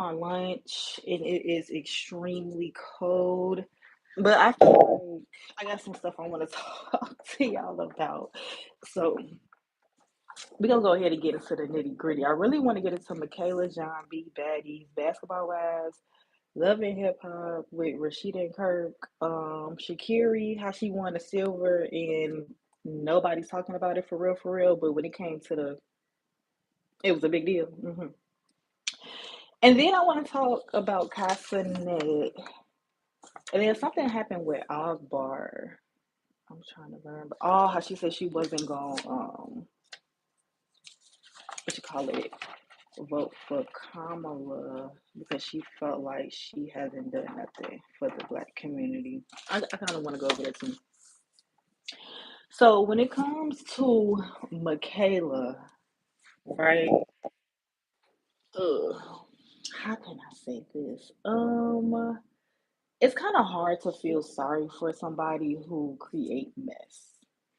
my lunch and it is extremely cold. But I feel like I got some stuff I want to talk to y'all about. So we're gonna go ahead and get into the nitty gritty. I really want to get into Michaela John B. Baddies, Basketball Wives, Love and Hip Hop with Rashida and Kirk, Shakiri, how she won the silver and nobody's talking about it for real. But when it came to it was a big deal. And then I want to talk about Casanet. And then something happened with Osbar. I'm trying to remember. Oh, how she said she wasn't going what you call it, vote for Kamala because she felt like she hasn't done nothing for the black community. I kind of want to go over that too. So when it comes to Michaela, right? Ugh, how can I say this? It's kind of hard to feel sorry for somebody who create mess,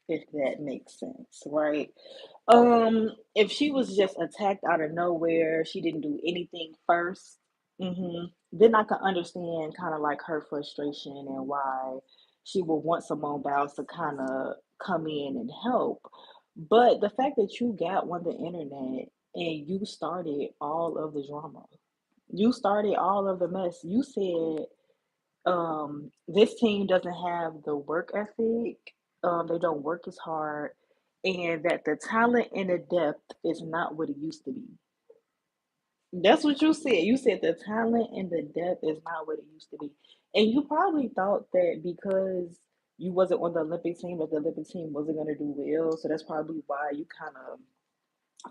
if that makes sense, right? If she was just attacked out of nowhere, she didn't do anything first, then I can understand kind of like her frustration and why she would want Simone Biles to kind of come in and help. But the fact that you got on the internet and you started all of the drama, you started all of the mess. You said this team doesn't have the work ethic. They don't work as hard, and that the talent and the depth is not what it used to be. That's what you said. You said the talent and the depth is not what it used to be, and you probably thought that because you wasn't on the Olympic team, that the Olympic team wasn't going to do well. So that's probably why you kind of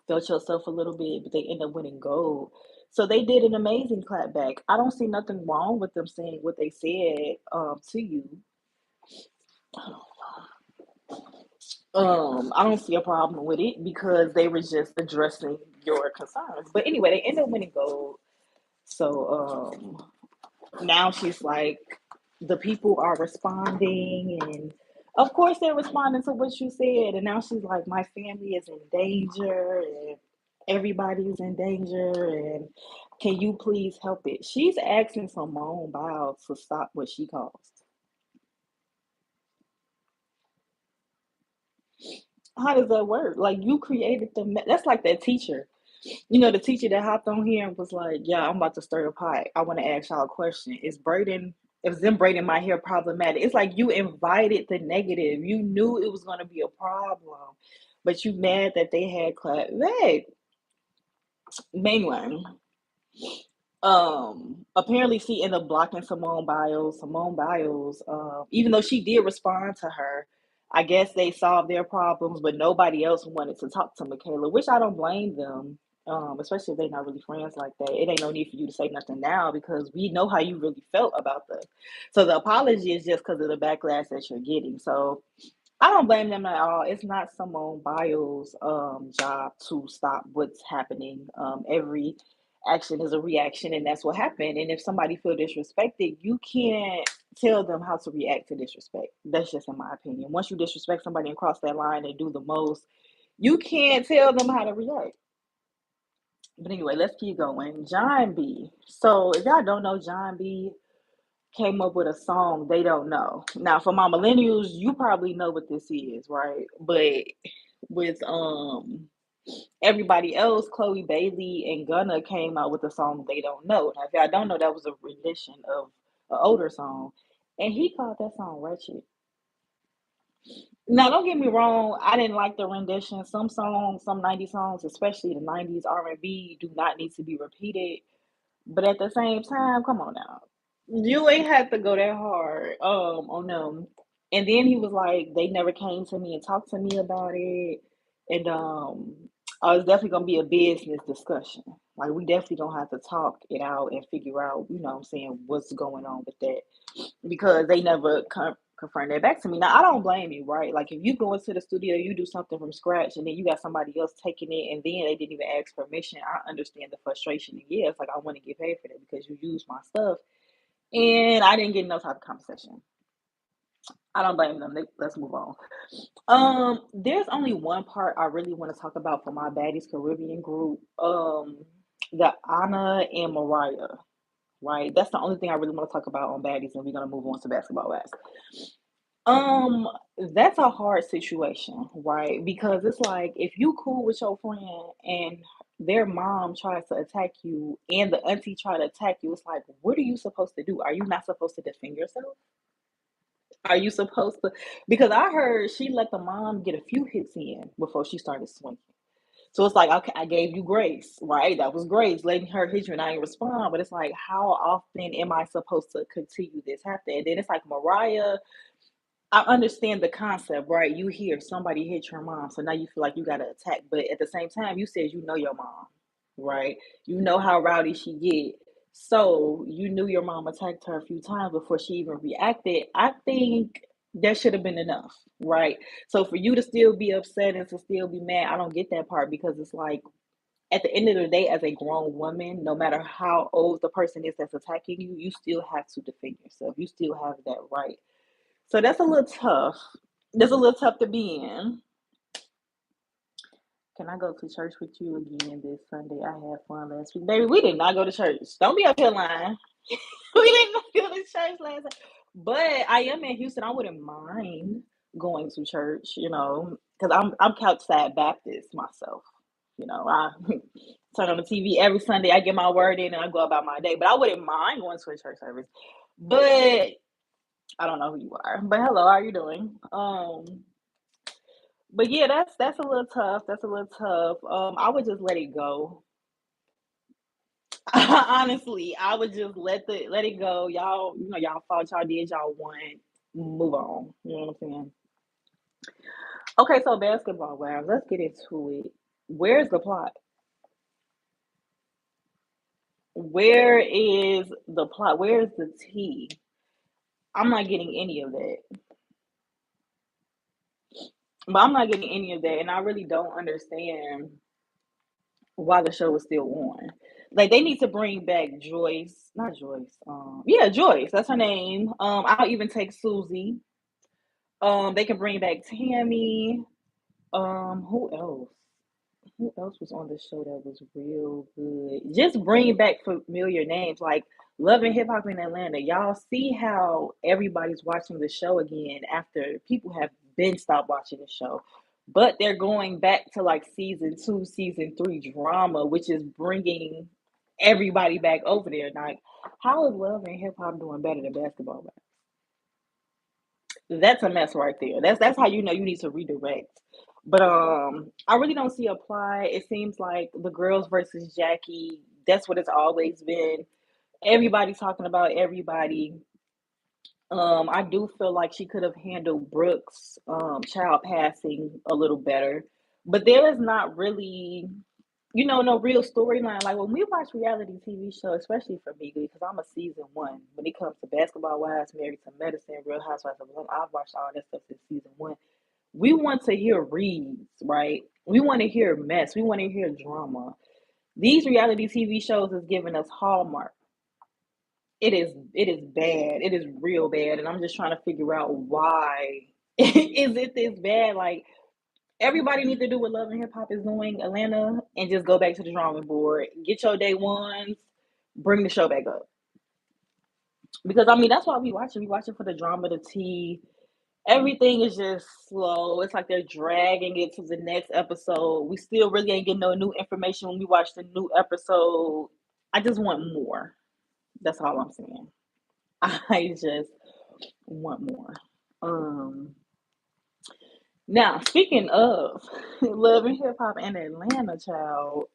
felt yourself a little bit, but they end up winning gold. So they did an amazing clapback. I don't see nothing wrong with them saying what they said to you. I don't see a problem with it because they were just addressing your concerns. But anyway, they end up winning gold. So now she's like, the people are responding, and of course they're responding to what you said. And now she's like, my family is in danger, and everybody's in danger, and can you please help it? She's asking Simone Biles to stop what she caused. How does that work? Like you created that's like that teacher. You know, the teacher that hopped on here and was like, "Yeah, I'm about to stir the pot. I want to ask y'all a question. Is them braiding my hair problematic?" It's like you invited the negative. You knew it was going to be a problem, but you mad that they had class. Hey, mainline. Apparently she ended up blocking Simone Biles. Simone Biles, even though she did respond to her, I guess they solved their problems, but nobody else wanted to talk to Michaela, which I don't blame them. Especially if they're not really friends like that. It ain't no need for you to say nothing now because we know how you really felt about this. So the apology is just because of the backlash that you're getting. So I don't blame them at all. It's not Simone Biles' job to stop what's happening. Every action is a reaction, and that's what happened. And if somebody feel disrespected, you can't tell them how to react to disrespect. That's just in my opinion. Once you disrespect somebody and cross that line and do the most, you can't tell them how to react. But anyway, let's keep going. John B. So if y'all don't know, John B came up with a song they don't know. Now for my millennials, you probably know what this is, right? But with everybody else, Chloe Bailey and Gunna came out with a song they don't know. Now if y'all don't know, that was a rendition of an older song. And he called that song Wretched. Now don't get me wrong, I didn't like the rendition. Some songs, some 90s songs, especially the 90s R&B, do not need to be repeated. But at the same time, come on now. You ain't had to go that hard on them. And then he was like, they never came to me and talked to me about it. And it's definitely gonna be a business discussion. Like we definitely gonna have to talk it out and figure out, you know what I'm saying, what's going on with that. Because they never confirmed that back to me. Now I don't blame you, right? Like if you go into the studio, you do something from scratch, and then you got somebody else taking it, and then they didn't even ask permission. I understand the frustration. And yeah, it's like I want to get paid for that because you use my stuff, and I didn't get no type of compensation. I don't blame them. Let's move on. There's only one part I really want to talk about for my Baddies Caribbean group. the Anna and Mariah, right? That's the only thing I really want to talk about on Baddies, and we're gonna move on to basketball wives. Um, that's a hard situation, right? Because it's like if you cool with your friend and their mom tries to attack you and the auntie try to attack you, it's like, what are you supposed to do? Are you not supposed to defend yourself? Are you supposed to? Because I heard she let the mom get a few hits in before she started swinging. So it's like, okay, I gave you grace, right? That was grace, letting her hit you and I didn't respond. But it's like, how often am I supposed to continue this happening? And then it's like Mariah, I understand the concept, right? You hear somebody hit your mom, so now you feel like you got to attack. But at the same time, you said you know your mom, right? You know how rowdy she get. So you knew your mom attacked her a few times before she even reacted. I think that should have been enough, right? So for you to still be upset and to still be mad, I don't get that part because it's like at the end of the day, as a grown woman, no matter how old the person is that's attacking you, you still have to defend yourself. You still have that right. So that's a little tough. That's a little tough to be in. Can I go to church with you again this Sunday? I had fun last week. Baby, we did not go to church. Don't be up here lying. We didn't go to church last night. But I am in Houston. I wouldn't mind going to church, because I'm Couchside Baptist myself. I turn on the TV every Sunday. I get my word in and I go about my day. But I wouldn't mind going to a church service. But I don't know who you are. But hello, how are you doing? But yeah, that's a little tough. That's a little tough. I would just let it go. Honestly, I would just let it go. Y'all, y'all fought, y'all did, y'all won. Move on. You know what I'm saying? Okay, so basketball. Wow, let's get into it. Where's the plot? Where is the plot? Where's the tea? I'm not getting any of that. But I'm not getting any of that, and I really don't understand why the show is still on. Like they need to bring back Joyce, not Joyce. Yeah, Joyce. That's her name. I'll even take Susie. They can bring back Tammy. Who else? Who else was on the show that was real good? Just bring back familiar names like Love and Hip Hop in Atlanta. Y'all see how everybody's watching the show again after people have been stopped watching the show. But they're going back to like season two, season three drama, which is bringing everybody back over there. Like, how is Love and Hip Hop doing better than basketball? That's a mess right there. That's how you know you need to redirect. But I really don't see a plot. It seems like the girls versus Jackie. That's what it's always been. Everybody talking about everybody. I do feel like she could have handled Brooks' child passing a little better, but there is not really, no real storyline. Like when we watch reality TV shows, especially for me, because I'm a season one. When it comes to Basketball Wives, Married to Medicine, Real Housewives of Atlanta, I've watched all that stuff since season one. We want to hear reads, right? We want to hear mess. We want to hear drama. These reality TV shows is giving us Hallmark. It is bad. It is real bad, and I'm just trying to figure out why is it this bad? Like everybody needs to do what Love and Hip Hop is doing, Atlanta, and just go back to the drawing board. Get your day ones, bring the show back up. Because I mean that's why we watch it. We watch it for the drama, the tea. Everything is just slow. It's like they're dragging it to the next episode. We still really ain't getting no new information when we watch the new episode. I just want more. That's all I'm saying. I just want more. Um Now speaking of Love and Hip Hop and Atlanta child,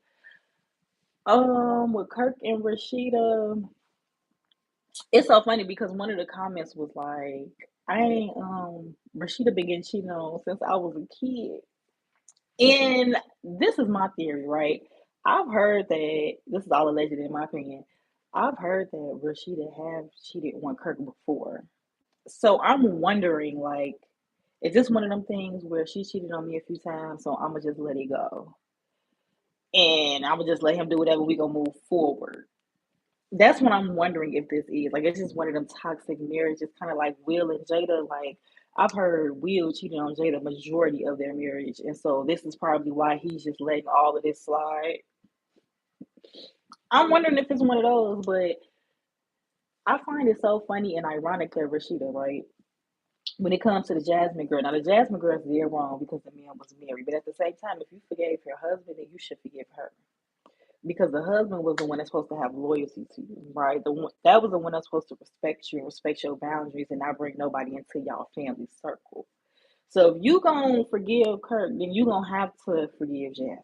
with Kirk and Rashida, it's so funny because one of the comments was like, I ain't Rashida been getting cheated on since I was a kid. And this is my theory, right? I've heard that this is all alleged in my opinion. I've heard that Rashida have cheated on Kirk before. So I'm wondering, like, is this one of them things where she cheated on me a few times, so I'ma just let it go, and I'ma just let him do whatever, we gonna move forward. That's what I'm wondering if this is. Like, it's just one of them toxic marriages, kind of like Will and Jada. Like, I've heard Will cheated on Jada majority of their marriage, and so this is probably why he's just letting all of this slide. I'm wondering if it's one of those, but I find it so funny and ironic that Rashida, right? When it comes to the Jasmine girl, now the Jasmine girl is dead wrong because the man was married, but at the same time, if you forgave your husband, then you should forgive her because the husband was the one that's supposed to have loyalty to you, right? The one that was the one that's supposed to respect you and respect your boundaries and not bring nobody into y'all family circle. So if you gonna forgive Kirk, then you gonna have to forgive Jasmine.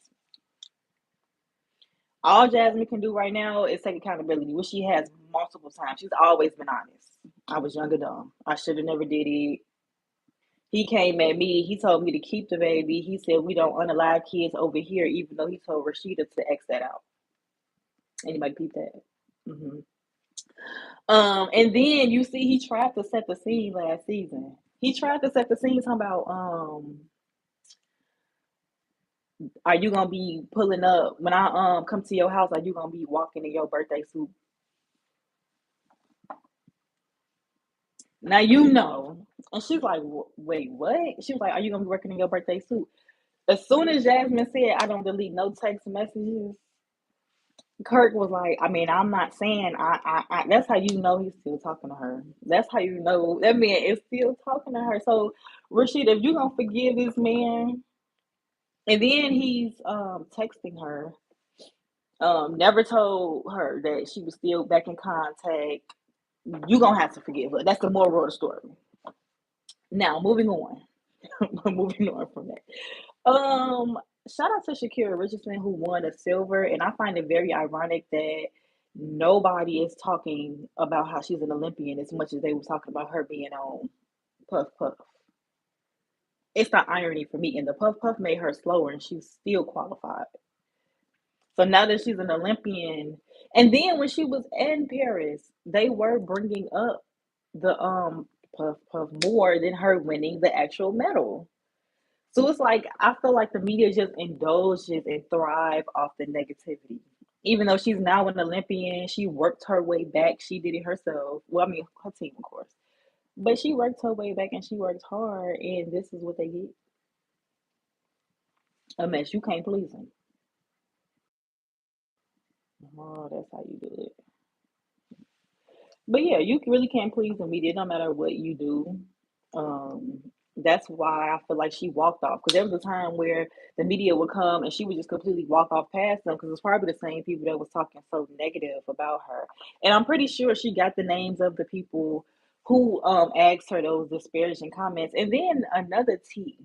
All Jasmine can do right now is take accountability, which she has multiple times. She's always been honest. I was young and dumb. I should have never did it. He came at me. He told me to keep the baby. He said we don't unalive kids over here, even though he told Rashida to X that out. Anybody peep that? Hmm. And then you see he tried to set the scene last season. He tried to set the scene talking about are you gonna be pulling up when I come to your house, are you gonna be walking in your birthday suit? Now you know. And she's like, wait, what? She was like, are you gonna be working in your birthday suit? As soon as Jasmine said I don't delete no text messages, Kirk was like, I mean, I'm not saying that's how you know he's still talking to her. That's how you know that man is still talking to her. So Rashida, if you gonna forgive this man, and then he's texting her, never told her that she was still back in contact, you gonna have to forgive her. That's the moral of the story. Now moving on. Moving on from that. Shout out to Shakira Richardson who won a silver, and I find it very ironic that nobody is talking about how she's an Olympian as much as they were talking about her being on Puff Puff. It's the irony for me, and the Puff Puff made her slower, and she's still qualified. So now that she's an Olympian, and then when she was in Paris, they were bringing up the Puff Puff more than her winning the actual medal. So it's like I feel like the media just indulges and thrive off the negativity. Even though she's now an Olympian, she worked her way back. She did it herself. Well, I mean, her team, of course. But she worked her way back and she worked hard, and this is what they get. A mess. You can't please them. Oh, that's how you do it. But yeah, you really can't please the media no matter what you do. Um, that's why I feel like she walked off because there was a time where the media would come and she would just completely walk off past them because it's probably the same people that was talking so negative about her. And I'm pretty sure she got the names of the people who asked her those disparaging comments. And then another T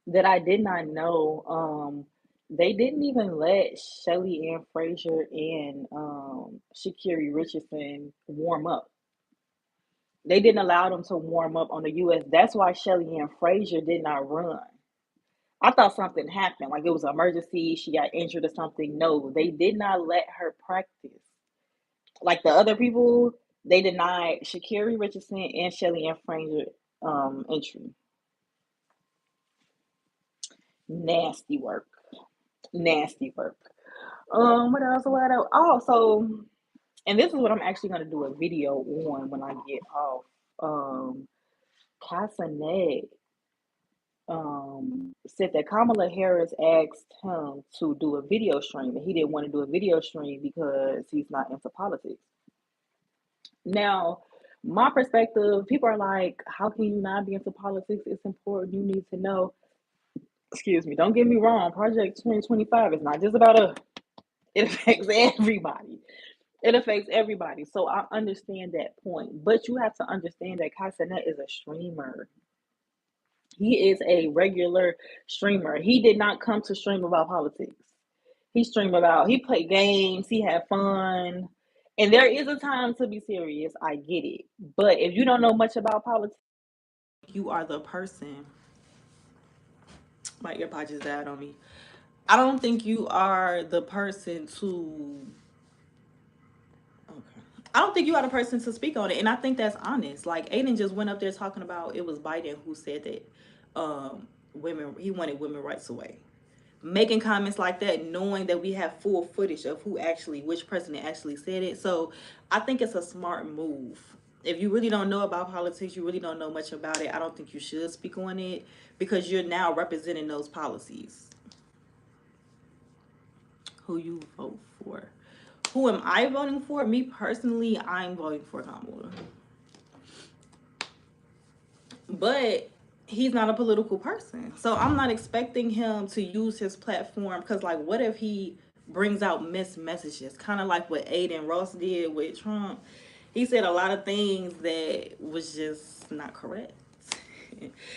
that I did not know, they didn't even let Shelly Ann Frazier and Shakiri Richardson warm up. They didn't allow them to warm up on the US. That's why Shelly Ann Frazier did not run. I thought something happened, like it was an emergency, she got injured or something. No, they did not let her practice. Like the other people, they denied Shakiri Richardson and Shelly Ann Frazier entry. Nasty work. Nasty work. What else? What else? Oh, so and this is what I'm actually gonna do a video on when I get off. Casanet said that Kamala Harris asked him to do a video stream, and he didn't want to do a video stream because he's not into politics. Now, my perspective, people are like, "How can you not be into politics? It's important. You need to know." Excuse me. Don't get me wrong. Project 2025 is not just about us. It affects everybody. It affects everybody. So I understand that point. But you have to understand that Casanet is a streamer. He is a regular streamer. He did not come to stream about politics. He streamed about, he played games, he had fun. And there is a time to be serious. I get it. But if you don't know much about politics, you are the person. My earpod just died on me. I don't think you are the person to. Okay. I don't think you are the person to speak on it, and I think that's honest. Like Aiden just went up there talking about it was Biden who said that women he wanted women rights away. Making comments like that, knowing that we have full footage of which president actually said it. So I think it's a smart move. If you really don't know about politics, you really don't know much about it, I don't think you should speak on it because you're now representing those policies. who you vote for. Who am I voting for? Me personally, I'm voting for Kamala. But he's not a political person. So I'm not expecting him to use his platform because, like, what if he brings out mixed messages? Kind of like what Aiden Ross did with Trump. He said a lot of things that was just not correct.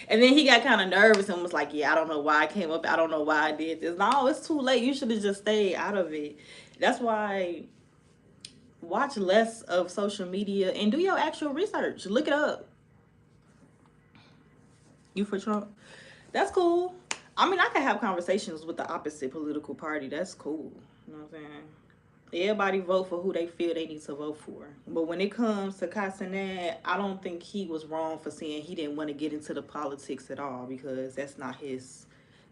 And then he got kind of nervous and was like, yeah, I don't know why I came up. I don't know why I did this. No, it's too late. You should have just stayed out of it. That's why watch less of social media and do your actual research. Look it up. You for Trump? That's cool. I mean, I can have conversations with the opposite political party. That's cool. You know what I'm saying? Everybody vote for who they feel they need to vote for. But when it comes to Castanet, I don't think he was wrong for saying he didn't want to get into the politics at all because that's not his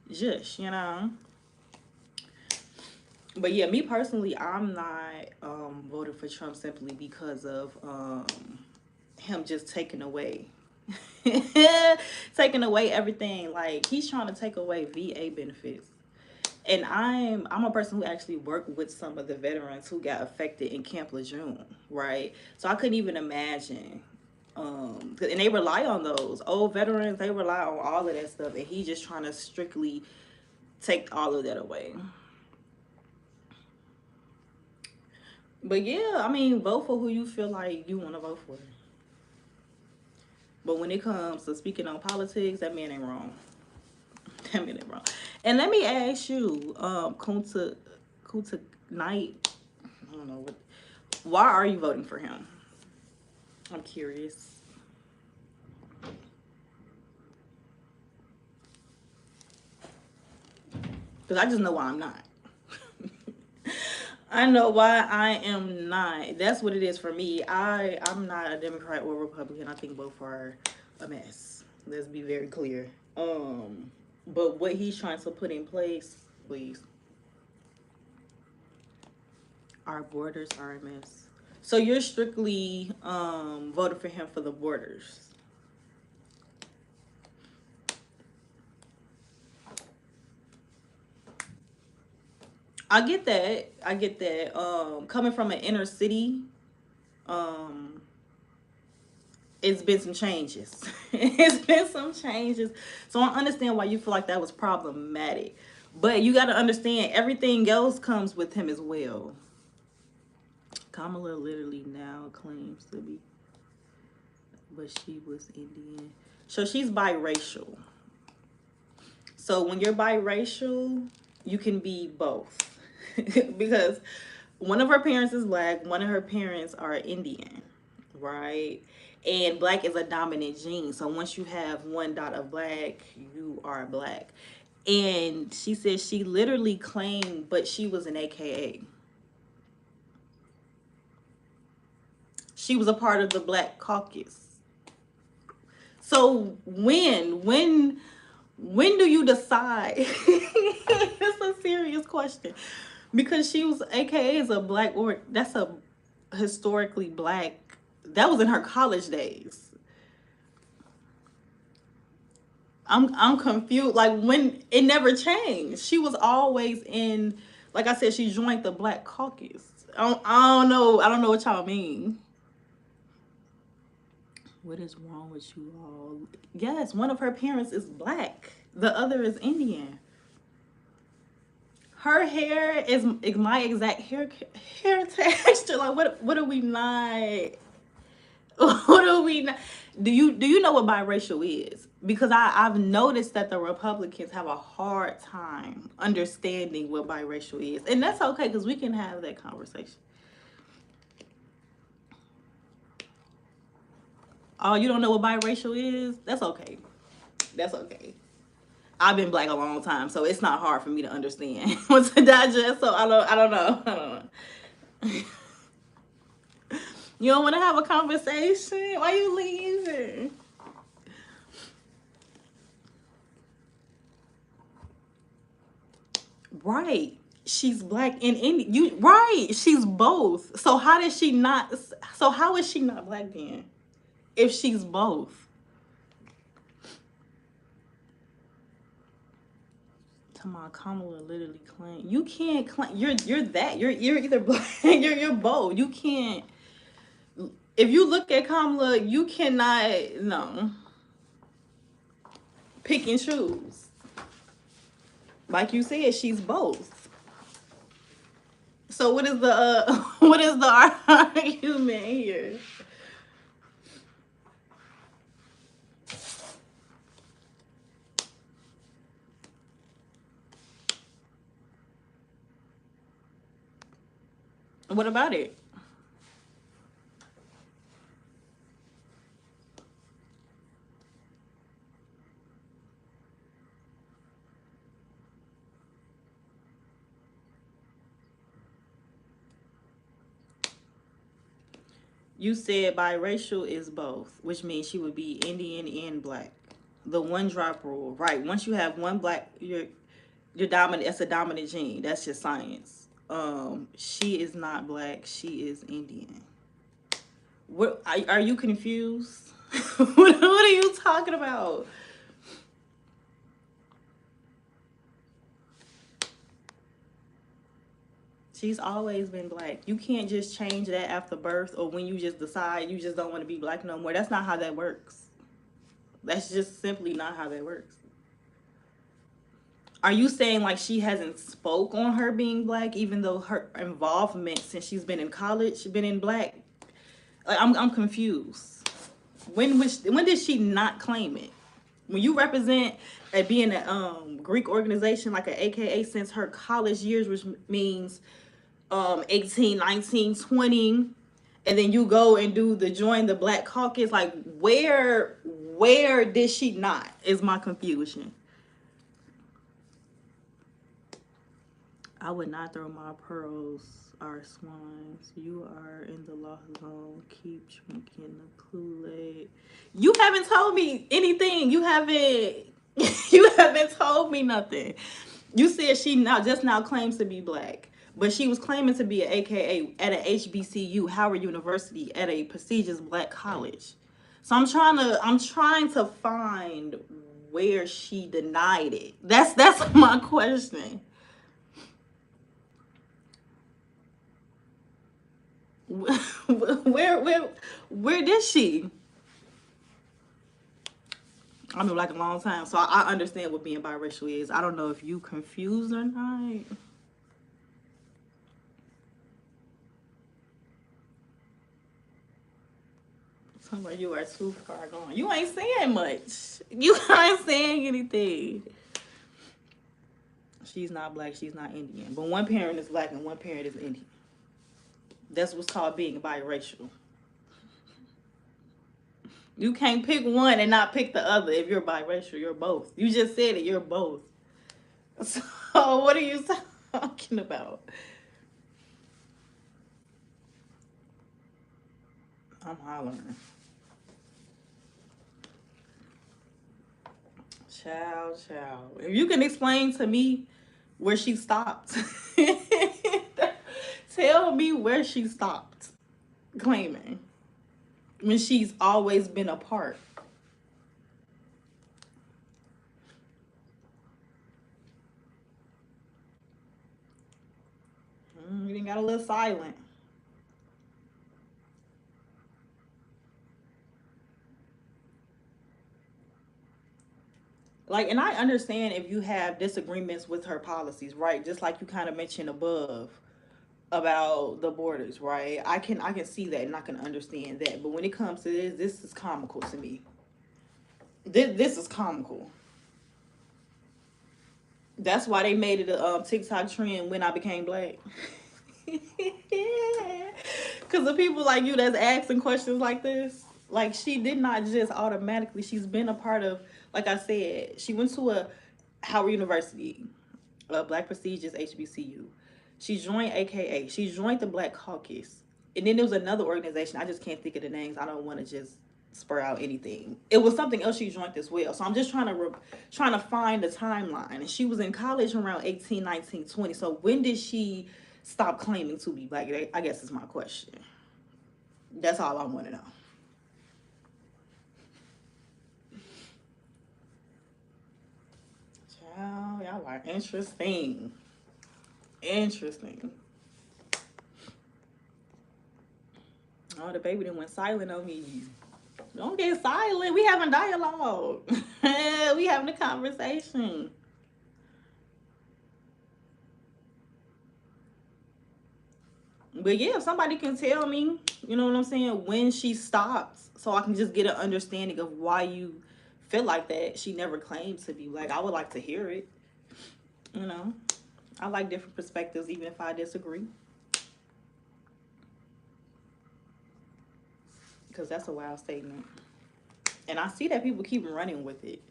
just, you know? But yeah, me personally, I'm not voting for Trump simply because of him just taking away taking away everything. Like, he's trying to take away VA benefits. And I'm a person who actually worked with some of the veterans who got affected in Camp Lejeune, right? So I couldn't even imagine. And they rely on those old veterans. They rely on all of that stuff, and he's just trying to strictly take all of that away. But yeah, I mean, vote for who you feel like you want to vote for. But when it comes to speaking on politics, that man ain't wrong. That man ain't wrong. And let me ask you, Kunta Knight, I don't know what. Why are you voting for him? I'm curious. Because I just know why I'm not. I know why I am not. That's what it is for me. I'm not a Democrat or Republican. I think both are a mess. Let's be very clear. But what he's trying to put in place, please. Our borders are a mess. So you're strictly voting for him for the borders. I get that. I get that. Coming from an inner city, um, it's been some changes. It's been some changes. So I understand why you feel like that was problematic. But you got to understand everything else comes with him as well. Kamala literally now claims to be, but she was Indian. So she's biracial. So when you're biracial, you can be both. Because one of her parents is black, one of her parents are Indian, right? And black is a dominant gene. So once you have one dot of black, you are black. And she says she literally claimed, but she was an AKA. She was a part of the Black Caucus. So when do you decide? It's a serious question. Because she was AKA is a black, or that's a historically black, that was in her college days. I'm confused. Like, when it never changed. She was always in, like I said, she joined the Black Caucus. I don't know. I don't know what y'all mean. What is wrong with you all? Yes, one of her parents is black. The other is Indian. Her hair is my exact hair texture. Like, what are we not? What are we not? Do you know what biracial is? Because I've noticed that the Republicans have a hard time understanding what biracial is, and that's okay because we can have that conversation. Oh, you don't know what biracial is? That's okay. That's okay. I've been black a long time, so it's not hard for me to understand what to digest. So I don't know. I don't know. You don't want to have a conversation? Why you leaving? Right. She's black and Indian. You right. She's both. So how does she not? So how is she not black then? If she's both. Come on, Kamala literally claim you can't claim you're either black you're both. You can't. If you look at Kamala, you cannot no pick and choose. Like you said, she's both. So what is the what is the argument here? What about it? You said biracial is both, which means she would be Indian and black. The one drop rule, right? Once you have one black, you're dominant. That's a dominant gene. That's just science. She is not black. She is Indian. What are you confused? What are you talking about? She's always been black. You can't just change that after birth or when you just decide you just don't want to be black no more. That's not how that works. That's just simply not how that works. Are you saying like she hasn't spoke on her being black, even though her involvement since she's been in college been in black? Like, I'm confused. When did she not claim it? When you represent being a Greek organization like an AKA since her college years, which means 18, 19, 20, and then you go and do the join the Black Caucus, like where did she not is my confusion. I would not throw my pearls are swines. You are in the lost zone. Keep drinking the Kool-Aid. You haven't told me anything. You haven't you haven't told me nothing. You said she now just now claims to be black, but she was claiming to be an AKA at an HBCU, Howard University, at a prestigious black college. So I'm trying to find where she denied it. That's my question. Where did she? I've been black a long time, so I understand what being biracial is. I don't know if you confused or not. Somewhere you are too far gone. You ain't saying much. You aren't saying anything. She's not black. She's not Indian. But one parent is black and one parent is Indian. That's what's called being biracial. You can't pick one and not pick the other. If you're biracial, you're both. You just said it. You're both. So what are you talking about? I'm hollering. Child. If you can explain to me where she stopped, tell me where she stopped claiming when she's always been a part. You didn't got a little silent. Like, and I understand if you have disagreements with her policies, right? Just like you kind of mentioned above about the borders, right? I can see that and I can understand that. But when it comes to this is comical to me. This is comical. That's why they made it a TikTok trend when I became black. Because the people like you that's asking questions like this, like she did not just automatically. She's been a part of, like I said, she went to a Howard University, a black prestigious HBCU. She joined AKA. She joined the Black Caucus, and then there was another organization. I just can't think of the names. I don't want to just spur out anything. It was something else she joined as well. So I'm just trying to find the timeline. And she was in college around 18, 19, 20. So when did she stop claiming to be black? I guess is my question. That's all I want to know. Y'all are interesting. Interesting. Oh, the baby done went silent on me. Don't get silent. We having dialogue. We having a conversation. But yeah, if somebody can tell me, you know what I'm saying, when she stops, so I can just get an understanding of why you feel like that. She never claimed to be black. I would like to hear it. You know, I like different perspectives, even if I disagree. Because that's a wild statement. And I see that people keep running with it.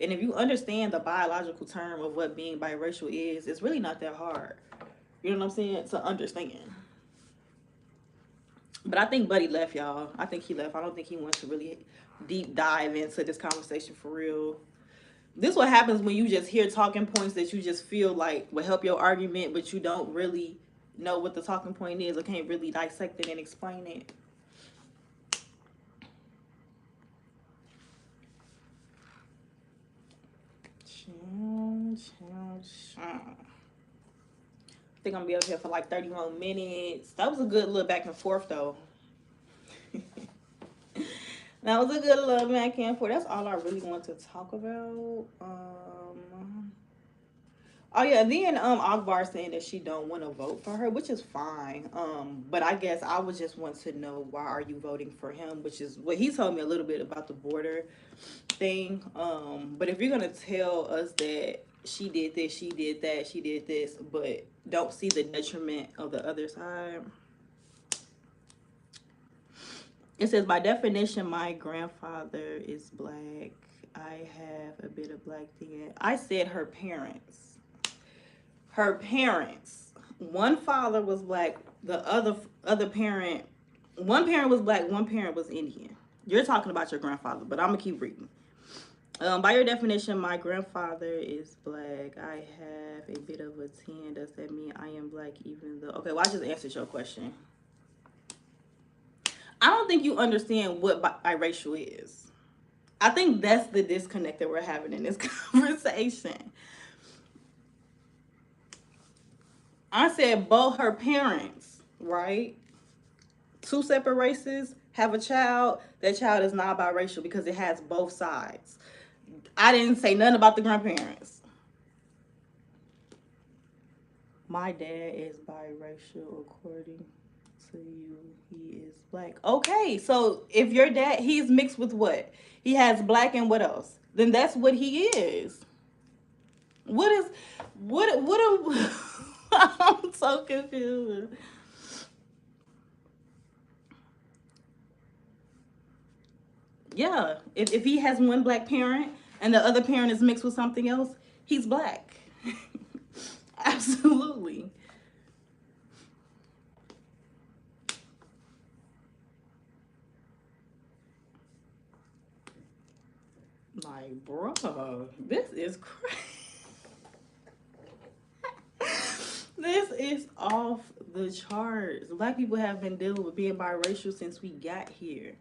And if you understand the biological term of what being biracial is, it's really not that hard. You know what I'm saying? To understand. But I think Buddy left, y'all. I think he left. I don't think he wants to really deep dive into this conversation for real. This is what happens when you just hear talking points that you just feel like will help your argument, but you don't really know what the talking point is or can't really dissect it and explain it. I think I'm gonna be up here for like 30 more minutes. That was a good little back and forth though. That was a good little back and forth. That's all I really want to talk about. Oh yeah, and then Akbar saying that she don't want to vote for her, which is fine. But I guess I would just want to know, why are you voting for him, which is what he told me a little bit about the border thing. But if you're gonna tell us that she did this, she did that, she did this, but don't see the detriment of the other side. It says, by definition, my grandfather is black. I have a bit of black DNA. I said her parents. Her parents. One father was black. The other parent. One parent was black. One parent was Indian. You're talking about your grandfather, but I'm gonna keep reading. By your definition, my grandfather is black. I have a bit of a tan. Does that mean I am black even though... Okay, well, I just answered your question. I don't think you understand what biracial is. I think that's the disconnect that we're having in this conversation. I said both her parents, right? Two separate races have a child. That child is not biracial because it has both sides. I didn't say nothing about the grandparents. My dad is biracial according to you. He is black. Okay, so if your dad, he's mixed with what? He has black and what else? Then that's what he is. What I'm so confused. Yeah, if he has one black parent and the other parent is mixed with something else, he's black. Absolutely. Like, bruh, this is crazy. This is off the charts. Black people have been dealing with being biracial since we got here,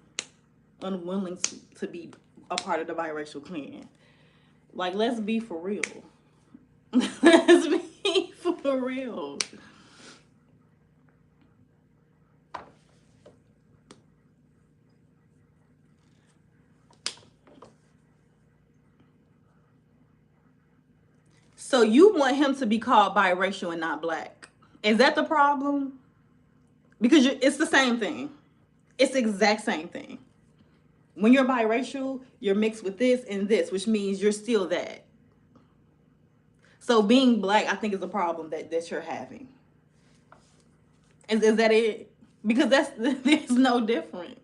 unwilling to be a part of the biracial clan. Like, let's be for real. Let's be for real. So you want him to be called biracial and not black? Is that the problem? Because it's the same thing. It's the exact same thing. When you're biracial, you're mixed with this and this, which means you're still that. So being black, I think, is a problem that you're having. Is that it? Because there's no difference.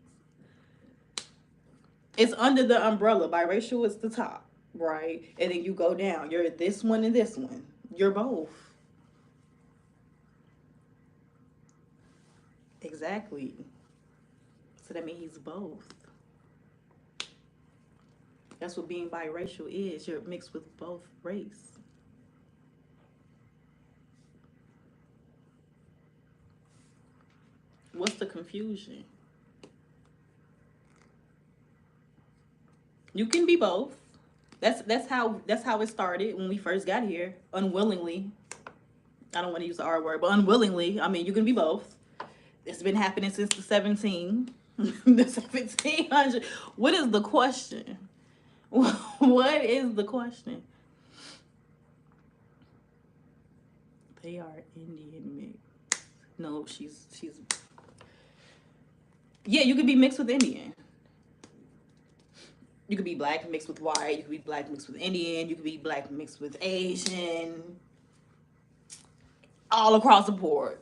It's under the umbrella. Biracial is the top, right? And then you go down. You're this one and this one. You're both. Exactly. So that means he's both. That's what being biracial is. You're mixed with both race. What's the confusion? You can be both. That's how it started when we first got here, unwillingly. I don't want to use the R word, but unwillingly. I mean, you can be both. It's been happening since the 1700. What is the question? What is the question? They are Indian mix. No, she's yeah. You could be mixed with Indian. You could be black mixed with white. You could be black mixed with Indian. You could be black mixed with Asian. All across the board.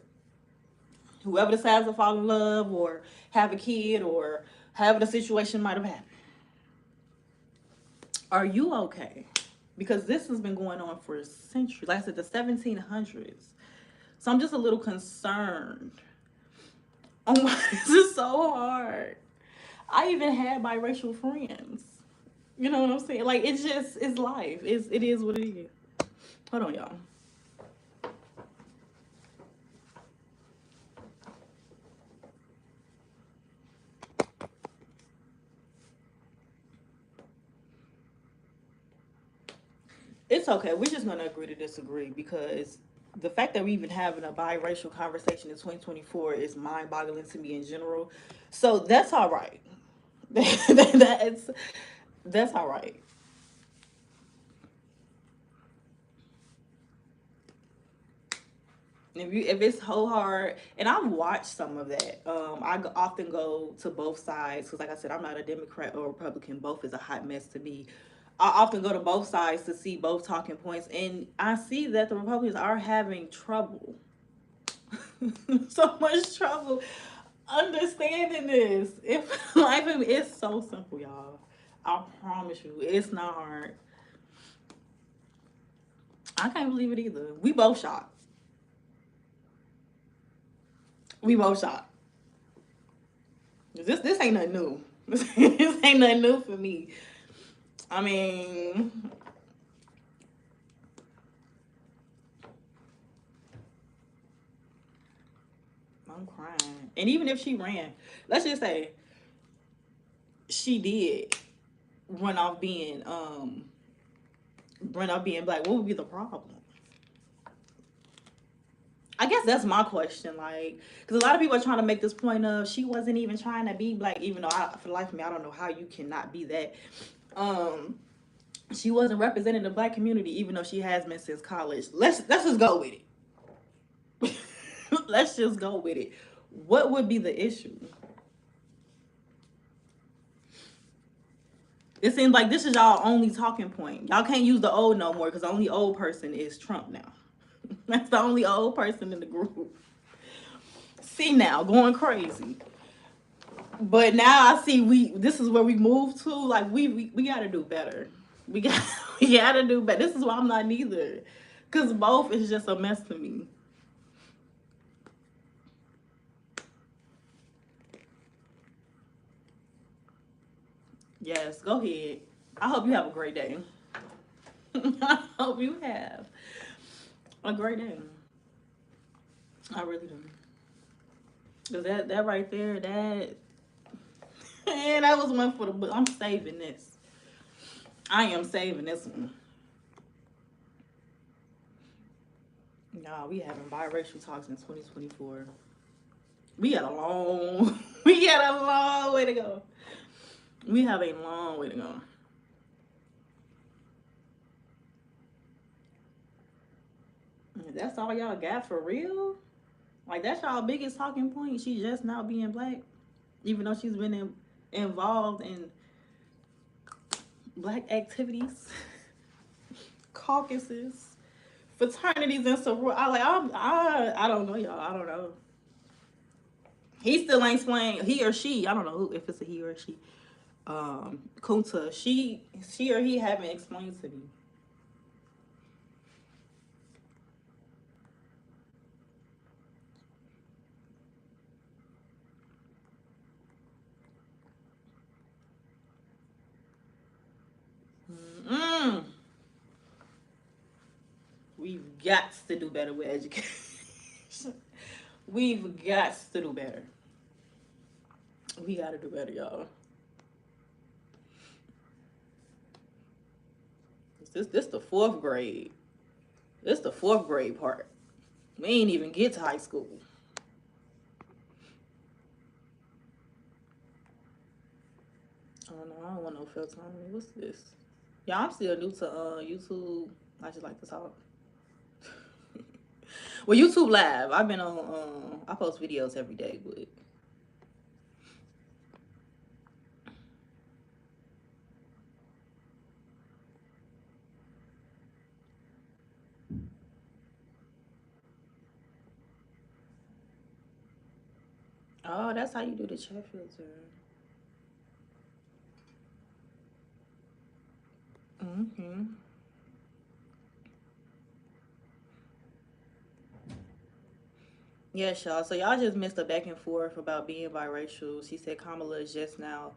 Whoever decides to fall in love or have a kid or however the situation might have happened. Are you okay? Because this has been going on for centuries. Like I said, the 1700s. So I'm just a little concerned on why this is so hard. I even had biracial friends. You know what I'm saying? Like it's just it's life. It is what it is. Hold on, y'all. It's okay. We're just gonna agree to disagree because the fact that we're even having a biracial conversation in 2024 is mind-boggling to me in general. So that's all right. that's that's all right. If it's so hard, and I've watched some of that. Often go to both sides because, like I said, I'm not a Democrat or Republican. Both is a hot mess to me. I often go to both sides to see both talking points, and I see that the Republicans are having trouble, so much trouble understanding this. If life is so simple, y'all. I promise you, it's not hard. I can't believe it either. We both shocked. We both shocked. This ain't nothing new. This ain't nothing new for me. I mean, I'm crying. And even if she ran, let's just say she did run off being run off being black, what would be the problem? I guess that's my question. Like, because a lot of people are trying to make this point of she wasn't even trying to be black, even though for the life of me, I don't know how you cannot be that. Um, she wasn't representing the black community, even though she has been since college. Let's just go with it. Let's just go with it. What would be the issue? It seems like this is y'all only talking point. Y'all can't use the old no more because the only old person is Trump now. That's the only old person in the group. See now, going crazy. But now I see we this is where we move to. Like we gotta do better. We got we gotta do better. This is why I'm not neither. Cause both is just a mess to me. Yes, go ahead. I hope you have a great day. I hope you have a great day. I really do. Cause that right there, that and that was one for the book. I'm saving this. I am saving this one. Nah, we having biracial talks in 2024. We got a long we got a long way to go. We have a long way to go. That's all y'all got for real? Like that's y'all biggest talking point. She just now being black, even though she's been involved in black activities, caucuses, fraternities, and so I don't know y'all. I don't know. He still ain't explained. He or she. I don't know if it's a he or a she. Kunta. She or he haven't explained to me. Mm. We've got to do better with education. We've got to do better. We got to do better, y'all. This the fourth grade. This the fourth grade part. We ain't even get to high school. Oh no, I don't want no filter on me. What's this? Yeah, I'm still new to YouTube. I just like to talk. Well, YouTube Live. I've been on. I post videos every day, but oh, that's how you do the chat filter. Mm-hmm. Yes, y'all. So y'all just missed a back and forth about being biracial. She said Kamala is just now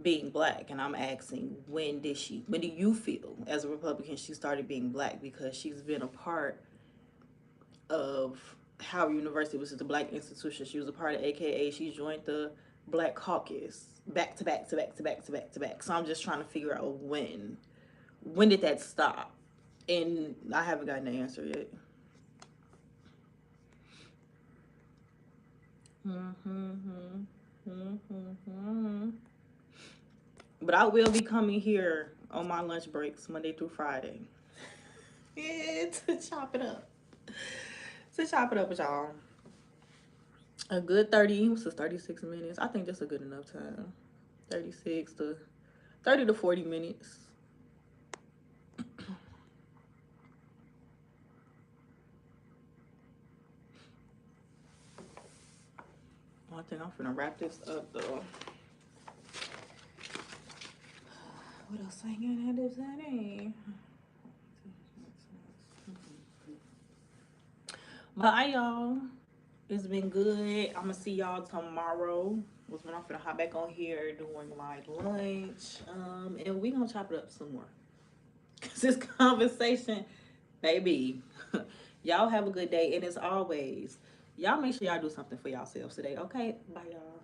being black, and I'm asking when do you feel as a Republican she started being black, because she's been a part of Howard University, which is the black institution. She was a part of AKA. She joined the Black Caucus back to back to back to back to back to back. So I'm just trying to figure out when did that stop? And I haven't gotten the answer yet. Mm-hmm. Mm-hmm. But I will be coming here on my lunch breaks Monday through Friday. Yeah, to chop it up. To chop it up with y'all. A good 30, what's this, 36 minutes? I think that's a good enough time. 36 to 30 to 40 minutes. I think I'm finna wrap this up though. What else I got to say? But I y'all, it's been good. I'm gonna see y'all tomorrow. Was when I'm finna hop back on here doing my lunch. And we gonna chop it up some more. Cause this conversation, baby. Y'all have a good day, and as always, y'all make sure y'all do something for yourselves today. Okay, bye y'all.